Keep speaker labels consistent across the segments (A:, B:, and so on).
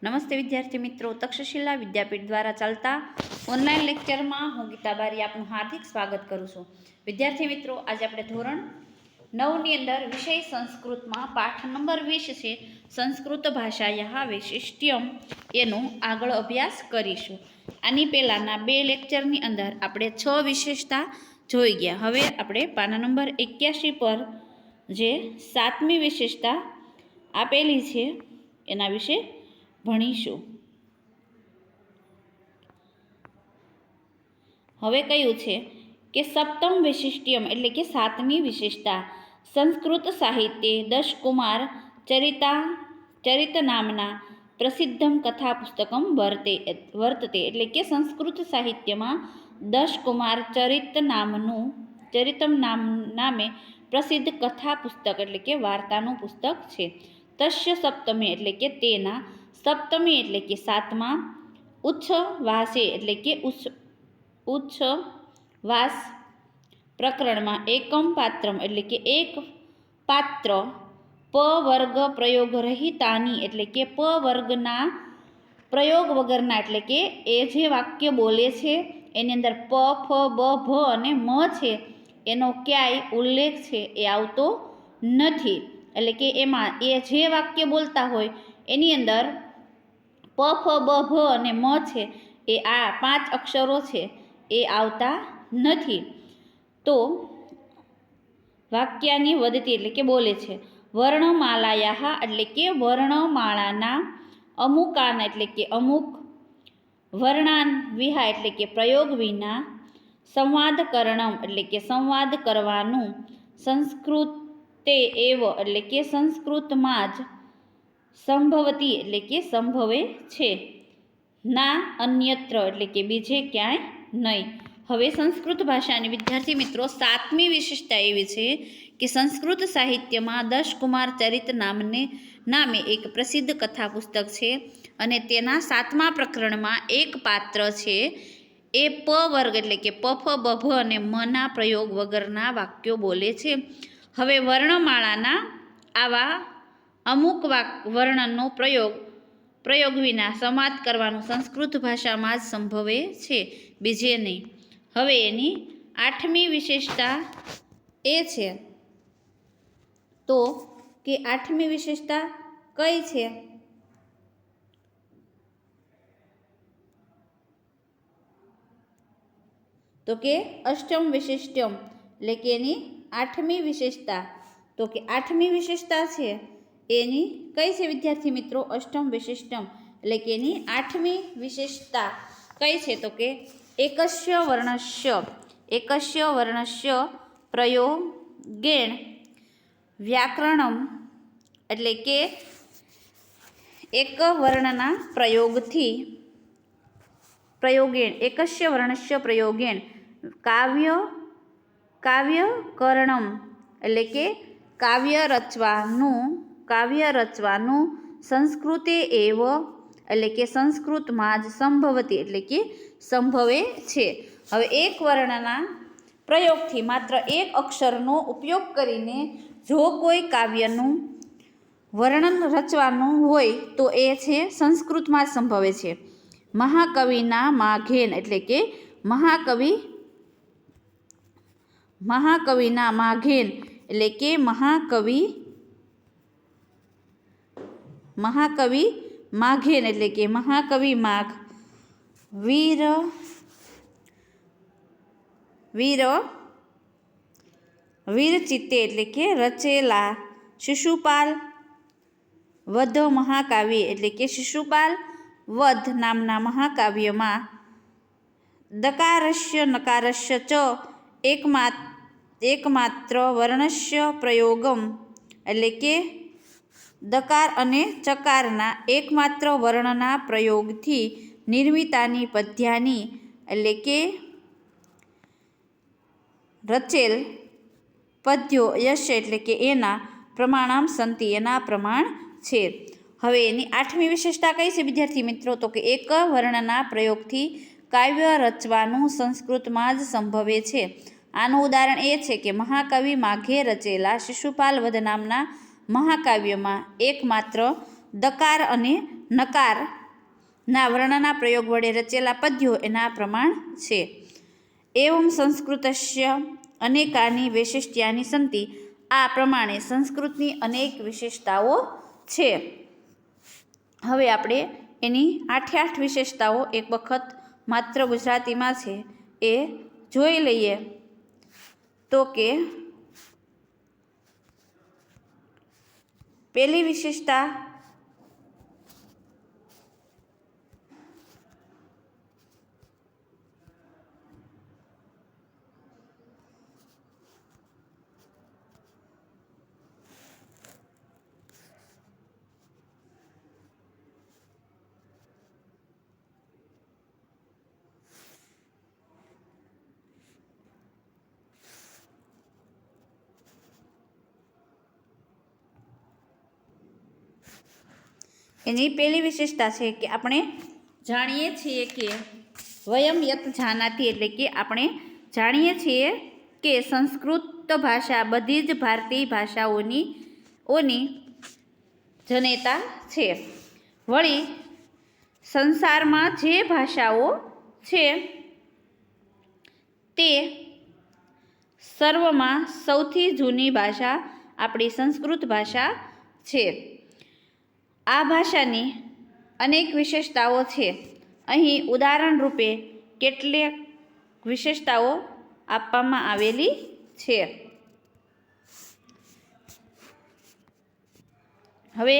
A: નમસ્તે વિદ્યાર્થી મિત્રો, તક્ષશિલા વિદ્યાપીઠ દ્વારા ચાલતા ઓનલાઈન લેક્ચરમાં હું ગીતા બારી આપનું હાર્દિક સ્વાગત કરું છું. વિદ્યાર્થી મિત્રો, આજે આપણે ધોરણ 9ની અંદર વિષય સંસ્કૃતમાં પાઠ નંબર 20 છે, સંસ્કૃત ભાષાયા વૈશિષ્ટ્યમ, એનો આગળ અભ્યાસ કરીશું. આની પહેલાંના 2 લેક્ચરની અંદર આપણે 6 વિશેષતા જોઈ ગયા. હવે આપણે પાના નંબર 81 પર જે 7મી વિશેષતા આપેલી છે એના વિશે ભણીશું. હવે કયું છે કે સપ્તમ વિશિષ્ટ્યમ એટલે કે 7મી વિશેષતા, સંસ્કૃત સાહિત્ય દશકુમાર ચરિત નામના પ્રસિદ્ધમ કથા પુસ્તકમ વર્તતે એટલે કે સંસ્કૃત સાહિત્યમાં દશકુમાર ચરિતમ નામે પ્રસિદ્ધ કથા પુસ્તક એટલે કે વાર્તાનું પુસ્તક છે. તસ્ય સપ્તમી એટલે કે તેના, સપ્તમી એટલે કે 7મા, ઉચ્છવાસે એટલે કે ઉચ્છવાસ પ્રકરણમાં એકમ પાત્રમ એટલે કે એક પાત્ર, પ વર્ગ પ્રયોગ રહિતાની એટલે કે પ વર્ગના પ્રયોગ વગરના એટલે કે એ જે વાક્ય બોલે છે એની અંદર પ, ફ, બ, ભ અને મ છે એનો ક્યાંય ઉલ્લેખ છે એ આવતો નથી. એટલે કે એમાં એ જે વાક્ય બોલતા હોય એની અંદર પ, ફ, બ, ભ અને મ છે એ આ 5 અક્ષરો છે એ આવતા નથી. તો વાક્યાની વધતી એટલે કે બોલે છે. વર્ણમાલાયા એટલે કે વર્ણમાળાના, અમુકાન એટલે કે અમુક, વર્ણાન વિહા એટલે કે પ્રયોગ વિના, સંવાદકરણમ એટલે કે સંવાદ કરવાનું, સંસ્કૃતે એવ એટલે કે સંસ્કૃતમાં જ, સંભવતી એટલે કે સંભવે છે, ના અન્યત્ર એટલે કે બીજે ક્યાંય નહીં. હવે સંસ્કૃત ભાષાની વિદ્યાર્થી મિત્રો 7મી વિશેષતા એવી છે કે સંસ્કૃત સાહિત્યમાં દશકુમાર ચરિત નામે એક પ્રસિદ્ધ કથા પુસ્તક છે અને તેના 7મા પ્રકરણમાં એક પાત્ર છે એ પ વર્ગ એટલે કે પ, ફ, બ, ભ અને મના પ્રયોગ વગરના વાક્યો બોલે છે. હવે વર્ણમાળાના આવા અમુક વર્ણનનો પ્રયોગ વિના સંવાદ કરવાનું સંસ્કૃત ભાષામાં જ સંભવે છે, બીજે નહીં. હવે એની 8મી વિશેષતા એ છે તો કે 8મી વિશેષતા કઈ છે તો કે અષ્ટમ વિશિષ્ટ્યમ એટલે કે એની 8મી વિશેષતા, તો કે 8મી વિશેષતા છે એની કઈ છે વિદ્યાર્થી મિત્રો? અષ્ટમ વિશિષ્ટમ એટલે કે એની 8મી વિશેષતા કઈ છે તો કે એકસ્ય વર્ણસ્ય પ્રયોગેણ વ્યાકરણમ એટલે કે એક વર્ણના પ્રયોગેણ એકસ્ય વર્ણસ્ય પ્રયોગેણ કાવ્યકરણમ એટલે કે કાવ્ય રચવાનું સંસ્કૃતે એવ એટલે કે સંસ્કૃતમાં જ સંભવતી એટલે કે સંભવે છે. હવે એક વર્ણના પ્રયોગથી માત્ર એક અક્ષરનો ઉપયોગ કરીને જો કોઈ કાવ્યનું વર્ણન રચવાનું હોય તો એ છે સંસ્કૃતમાં જ સંભવે છે. મહાકવિના માઘેન એટલે કે મહાકવિના માઘેન એટલે કે મહાકવિ માઘેન એટલે કે મહાકવિ માઘ વીરચિત્તે એટલે કે રચેલા શિશુપાલ વધ મહાકાવ્ય એટલે કે શિશુપાલ વધ નામના મહાકાવ્યમાં દકારસ્ય નકારસ્ય ચ એકમાત્ર વર્ણસ્ય પ્રયોગમ એટલે કે દકાર અને ચકારના એકમાત્ર વર્ણના પ્રયોગથી નિર્મિતાની પદ્યાની એટલે કે રચેલ પદ્યો યશ એટલે કે એના પ્રમાણામ સંતિ એના પ્રમાણ છે. હવે એની 8મી વિશેષતા કઈ છે વિદ્યાર્થી મિત્રો? તો કે એક વર્ણના પ્રયોગથી કાવ્ય રચવાનું સંસ્કૃતમાં જ સંભવે છે. આનું ઉદાહરણ એ છે કે મહાકવિ માઘે રચેલા શિશુપાલ વધ નામના મહાકાવ્યમાં એકમાત્ર દકાર અને નકારના વર્ણના પ્રયોગ વડે રચેલા પદ્યો એના પ્રમાણ છે. એવં સંસ્કૃતસ્ય અનેકાની વૈશિષ્ટ્યાની સંતિ. આ પ્રમાણે સંસ્કૃતની અનેક વિશેષતાઓ છે. હવે આપણે એની 8 વિશેષતાઓ એક વખત માત્ર ગુજરાતીમાં છે એ જોઈ લઈએ. તો કે પહેલી વિશેષતા એની પહેલી વિશેષતા છે કે આપણે જાણીએ છીએ કે વયમ યત જાનાતી, એટલે કે આપણે જાણીએ છીએ કે સંસ્કૃત ભાષા બધી જ ભારતીય ભાષાઓની જનેતા છે. વળી સંસારમાં જે ભાષાઓ છે તે સર્વમાં સૌથી જૂની ભાષા આપણી સંસ્કૃત ભાષા છે. આ ભાષાની અનેક વિશેષતાઓ છે. અહીં ઉદાહરણ રૂપે કેટલીક વિશેષતાઓ આપવામાં આવેલી છે. હવે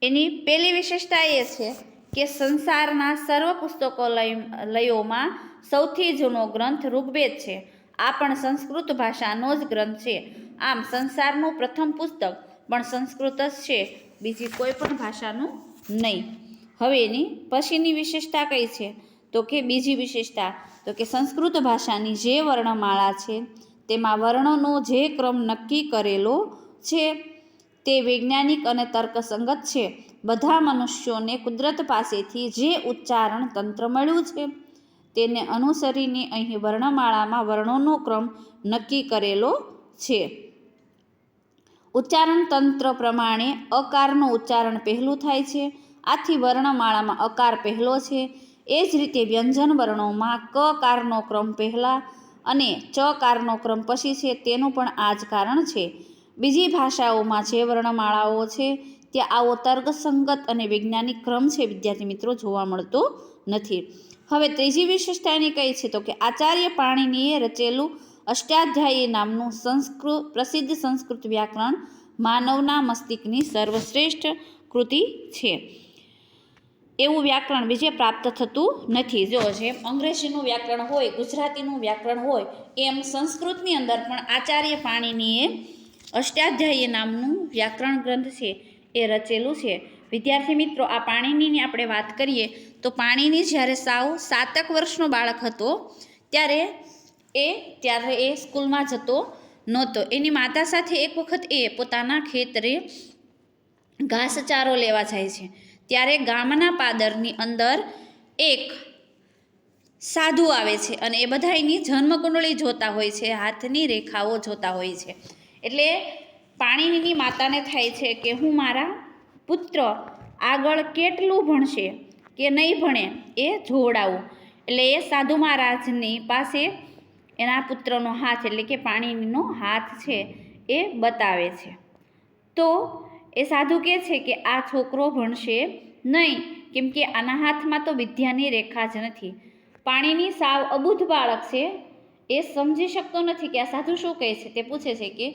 A: એની પહેલી વિશેષતા એ છે કે સંસારના સર્વ પુસ્તકાલયોમાં સૌથી જૂનો ગ્રંથ ઋગ્વેદ છે. આ પણ સંસ્કૃત ભાષાનો જ ગ્રંથ છે. આમ સંસારનું પ્રથમ પુસ્તક પણ સંસ્કૃત જ છે, બીજી કોઈ પણ ભાષાનું નહીં. હવે એની પછીની વિશેષતા કઈ છે? તો કે બીજી વિશેષતા તો કે સંસ્કૃત ભાષાની જે વર્ણમાળા છે તેમાં વર્ણોનો જે ક્રમ નક્કી કરેલો છે તે વૈજ્ઞાનિક અને તર્કસંગત છે. બધા મનુષ્યોને કુદરત પાસેથી જે ઉચ્ચારણ તંત્ર મળ્યું છે તેને અનુસરીને અહીં વર્ણમાળામાં વર્ણોનો ક્રમ નક્કી કરેલો છે. ઉચ્ચારણ તંત્ર પ્રમાણે અકારનું ઉચ્ચારણ પહેલું થાય છે, આથી વર્ણમાળામાં અકાર પહેલો છે. એ જ રીતે વ્યંજન વર્ણોમાં કકારનો ક્રમ પહેલાં અને ચકારનો ક્રમ પછી છે, તેનું પણ આ જ કારણ છે. બીજી ભાષાઓમાં જે વર્ણમાળાઓ છે ત્યાં આવો તર્કસંગત અને વૈજ્ઞાનિક ક્રમ છે વિદ્યાર્થી મિત્રો જોવા મળતો નથી. હવે ત્રીજી વિશેષતાની કઈ છે? તો કે આચાર્ય પાણિનીએ રચેલું અષ્ટાધ્યાયી નામનું પ્રસિદ્ધ સંસ્કૃત વ્યાકરણ માનવના મસ્તિષ્કની સર્વશ્રેષ્ઠ કૃતિ છે. એવું વ્યાકરણ બીજે પ્રાપ્ત થતું નથી. જો જેમ અંગ્રેજીનું વ્યાકરણ હોય, ગુજરાતીનું વ્યાકરણ હોય, એમ સંસ્કૃતની અંદર પણ આચાર્ય પાણિનીએ અષ્ટાધ્યાયી નામનું વ્યાકરણ ગ્રંથ છે એ રચેલું છે. વિદ્યાર્થી મિત્રો, આ પાણિનીની આપણે વાત કરીએ તો પાણિની જ્યારે સાવ 7 વર્ષનો બાળક હતો ત્યારે એ સ્કૂલમાં જતો નહોતો. એની માતા સાથે એક વખત એ પોતાના ખેતરે ઘાસચારો લેવા જાય છે. ત્યારે ગામના પાદરની અંદર એક સાધુ આવે છે અને એ બધાની જન્મકુંડળી જોતા હોય છે, હાથની રેખાઓ જોતા હોય છે. એટલે પાણીની માતાને થાય છે કે હું મારા પુત્ર આગળ કેટલું ભણશે કે નહીં ભણે એ જોવડાવું. એટલે એ સાધુ મહારાજની પાસે એના પુત્રનો હાથ એટલે કે પાણીનો હાથ છે એ બતાવે છે. તો એ સાધુ કહે છે કે આ છોકરો ભણશે નહીં, કેમ કે આના હાથમાં તો વિદ્યાની રેખા જ નથી. પાણીની સાવ અબુધ બાળક છે, એ સમજી શકતો નથી કે આ સાધુ શું કહે છે. તે પૂછે છે કે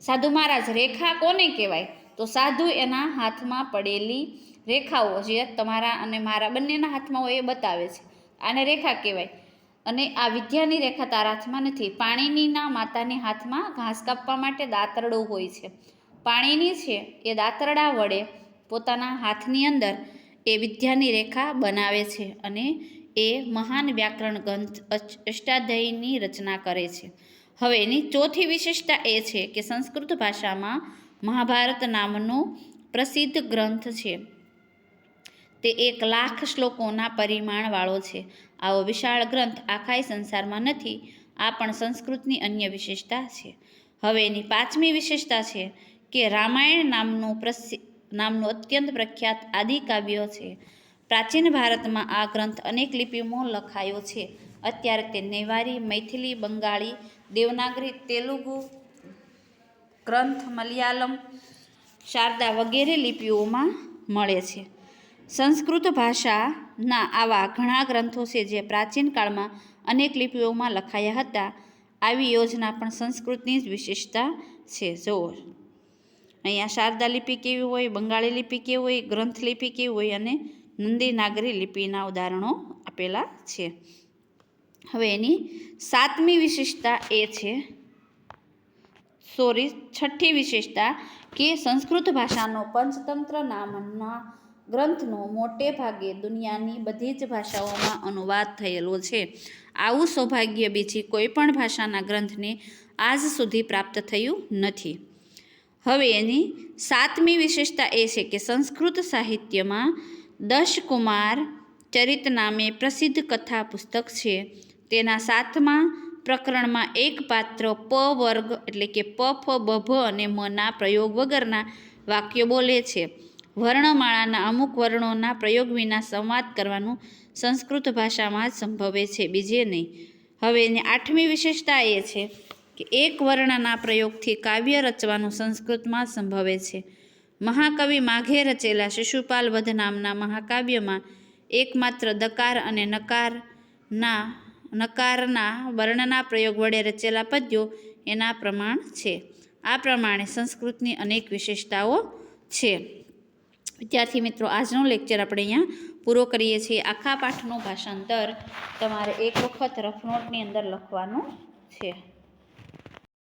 A: સાધુ મહારાજ, રેખા કોને કહેવાય? તો સાધુ એના હાથમાં પડેલી રેખાઓ જે તમારા અને મારા બંનેના હાથમાં હોય એ બતાવે છે, આને રેખા કહેવાય. અને આ વિદ્યાની રેખા તારા હાથમાં નથી. પાણીનીના માતાની હાથમાં ઘાસ કાપવા માટે દાંતરડો હોય છે. પાણીની છે એ દાંતરડા વડે પોતાના હાથની અંદર એ વિદ્યાની રેખા બનાવે છે અને એ મહાન વ્યાકરણ ગ્રંથ અષ્ટાધ્યાયીની રચના કરે છે. હવે એની ચોથી વિશેષતા એ છે કે સંસ્કૃત ભાષામાં મહાભારત નામનો પ્રસિદ્ધ ગ્રંથ છે. તે 1,00,000 શ્લોકોના પરિમાણવાળો છે. આવો વિશાળ ગ્રંથ આખાય સંસારમાં નથી. આ પણ સંસ્કૃતની અન્ય વિશેષતા છે. હવે એની પાંચમી વિશેષતા છે કે રામાયણ નામનું નામનું અત્યંત પ્રખ્યાત આદિકાવ્ય છે. પ્રાચીન ભારતમાં આ ગ્રંથ અનેક લિપિમાં લખાયો છે. અત્યારે તે નેવારી, મૈથિલી, બંગાળી, દેવનાગરી, તેલુગુ ગ્રંથ, મલયાલમ, શારદા વગેરે લિપિઓમાં મળે છે. સંસ્કૃત ભાષાના આવા ઘણા ગ્રંથો છે જે પ્રાચીન કાળમાં અનેક લિપિઓમાં લખાયા હતા. આવી યોજના પણ સંસ્કૃતની જ વિશેષતા છે. જુઓ અહીંયા શારદા લિપિ કેવી હોય, બંગાળી લિપિ કેવી હોય, ગ્રંથ લિપિ કેવી હોય અને નંદી નાગરી લિપિના ઉદાહરણો આપેલા છે. હવે એની છઠ્ઠી વિશેષતા કે સંસ્કૃત ભાષાનો પંચતંત્ર નામના ગ્રંથનો મોટે ભાગે દુનિયાની બધી જ ભાષાઓમાં અનુવાદ થયેલો છે. આવું સૌભાગ્ય બીજી કોઈ પણ ભાષાના ગ્રંથને આજ સુધી પ્રાપ્ત થયું નથી. હવે એની સાતમી વિશેષતા એ છે કે સંસ્કૃત સાહિત્યમાં દશકુમાર ચરિત નામે પ્રસિદ્ધ કથા પુસ્તક છે. તેના 7મા પ્રકરણમાં એક પાત્ર પ વર્ગ એટલે કે પ, ફ, બ, ભ અને મ ના પ્રયોગ વગરના વાક્યો બોલે છે. વર્ણમાળાના અમુક વર્ણોના પ્રયોગ વિના સંવાદ કરવાનું સંસ્કૃત ભાષામાં જ સંભવે છે, બીજે નહીં. હવે એની 8મી વિશેષતા એ છે કે એક વર્ણના પ્રયોગથી કાવ્ય રચવાનું સંસ્કૃતમાં સંભવે છે. મહાકવિ માઘે રચેલા શિશુપાલ વધ નામના મહાકાવ્યમાં એકમાત્ર દકાર અને નકારના વર્ણના પ્રયોગ વડે રચેલા પદ્યો એના પ્રમાણ છે. આ પ્રમાણે સંસ્કૃતની અનેક વિશેષતાઓ છે. વિદ્યાર્થી મિત્રો, આજનો લેક્ચર આપણે અહીંયા પૂરો કરીએ છીએ. આખા પાઠનું ભાષાંતર તમારે એક વખત રફ નોટની અંદર લખવાનું છે.